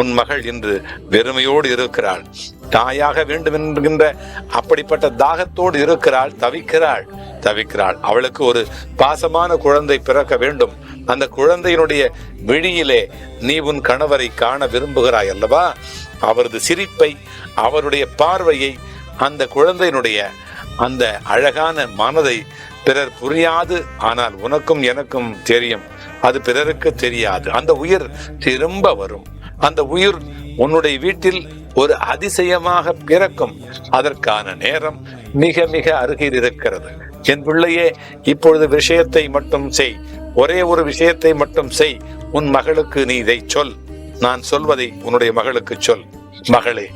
உன் மகள் இன்று வெறுமையோடு இருக்கிறாள். தாயாக வேண்டும் என்கின்ற அப்படிப்பட்ட தாகத்தோடு இருக்கிறாள், தவிக்கிறாள். அவளுக்கு ஒரு பாசமான குழந்தை பிறக்க வேண்டும். அந்த குழந்தையினுடைய விழியிலே நீ உன் கணவரை காண விரும்புகிறாய் அல்லவா? அவரது சிரிப்பை, அவருடைய பார்வையை, அந்த குழந்தையினுடைய அந்த அழகான மனதை பிறர் புரியாது. ஆனால் உனக்கும் எனக்கும் தெரியும், அது பிறருக்கு தெரியாது. அந்த உயிர் திரும்ப வரும். அந்த உயிர் உன்னுடைய வீட்டில் ஒரு அதிசயமாக பிறக்கும். அதற்கான நேரம் மிக மிக அருகில் இருக்கிறது. என் பிள்ளையே, இப்பொழுது விஷயத்தை மட்டும் செய். ஒரே ஒரு விஷயத்தை மட்டும் செய். உன் மகளுக்கு நீ இதை சொல். நான் சொல்வதை உன்னுடைய மகளுக்கு சொல். மகளே,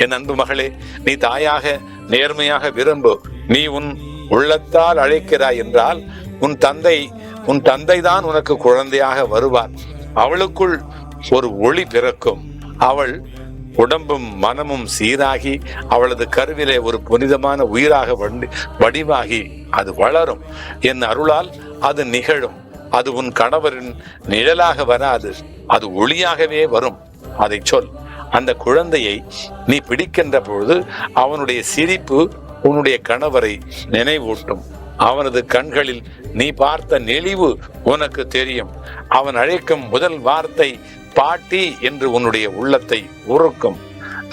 என் அன்பு மகளே, நீ தாயாக நேர்மையாக விரும்பு. நீ உன் உள்ளத்தால் அழைக்கிறாய் என்றால் உன் தந்தை தான் உனக்கு குழந்தையாக வருவார். அவளுக்குள் ஒரு ஒளி பிறக்கும். அவள் உடம்பும் மனமும் சீராகி அவளது கருவிலே ஒரு புனிதமான உயிராக வடிவாகி அது வளரும். என் அருளால் அது நிகழும். அது உன் கணவரின் நிழலாக வராது, அது ஒளியாகவே வரும். அதை சொல். அந்த குழந்தையை நீ பிடிக்கின்ற பொழுது அவனுடைய சிரிப்பு உன்னுடைய கணவரை நினைவூட்டும். அவனது கண்களில் நீ பார்த்த நெளிவு உனக்கு தெரியும். அவன் அழைக்கும் முதல் வார்த்தை பாட்டி என்று உன்னுடைய உள்ளத்தை உருக்கும்.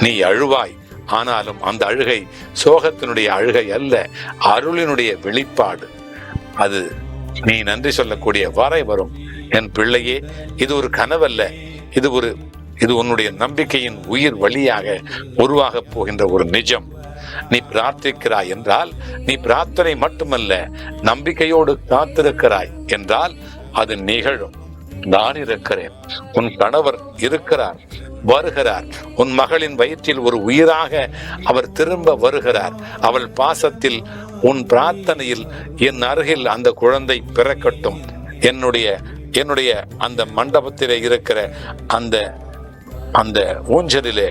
நீ அழுவாய். ஆனாலும் அந்த அழுகை சோகத்தினுடைய அழுகை அல்ல, அருளினுடைய வெளிப்பாடு. அது நீ நன்றி சொல்லக்கூடிய வரை வரும். என் பிள்ளையே, இது ஒரு கனவல்ல, இது உன்னுடைய நம்பிக்கையின் உயிர் வழியாக உருவாக போகின்ற ஒரு நிஜம். நீ பிரார்த்திக்கிறாய் என்றால், நீ பிரார்த்தனை மட்டுமல்ல, நம்பிக்கையோடு காத்திருக்கிறாய் என்றால் அது நிகழும். நான் இருக்கிறேன். உன் கணவர் இருக்கிறார், வருகிறார். உன் மகளின் வயிற்றில் ஒரு உயிராக அவர் திரும்ப வருகிறார். அவள் பாசத்தில், உன் பிரார்த்தனையில் என் அருகில் அந்த குழந்தை பிறக்கட்டும். என்னுடைய அந்த மண்டபத்திலே இருக்கிற அந்த ஊஞ்சலிலே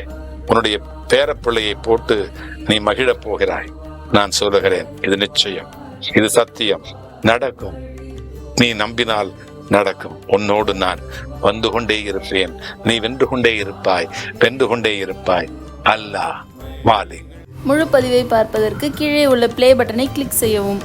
உன்னுடைய பேரப்பிள்ளையை போட்டு நீ மகிழப் போகிறாய். நான் சொல்லுகிறேன், இது நிச்சயம், இது சத்தியம், நடக்கும். நீ நம்பினால் நடக்கும். உன்னோடு நான் வந்து கொண்டே இருப்பேன். நீ வென்று கொண்டே இருப்பாய். அல்லாஹ் மாலிக். முழு பதிவை பார்ப்பதற்கு கீழே உள்ள ப்ளே பட்டனை கிளிக் செய்யவும்.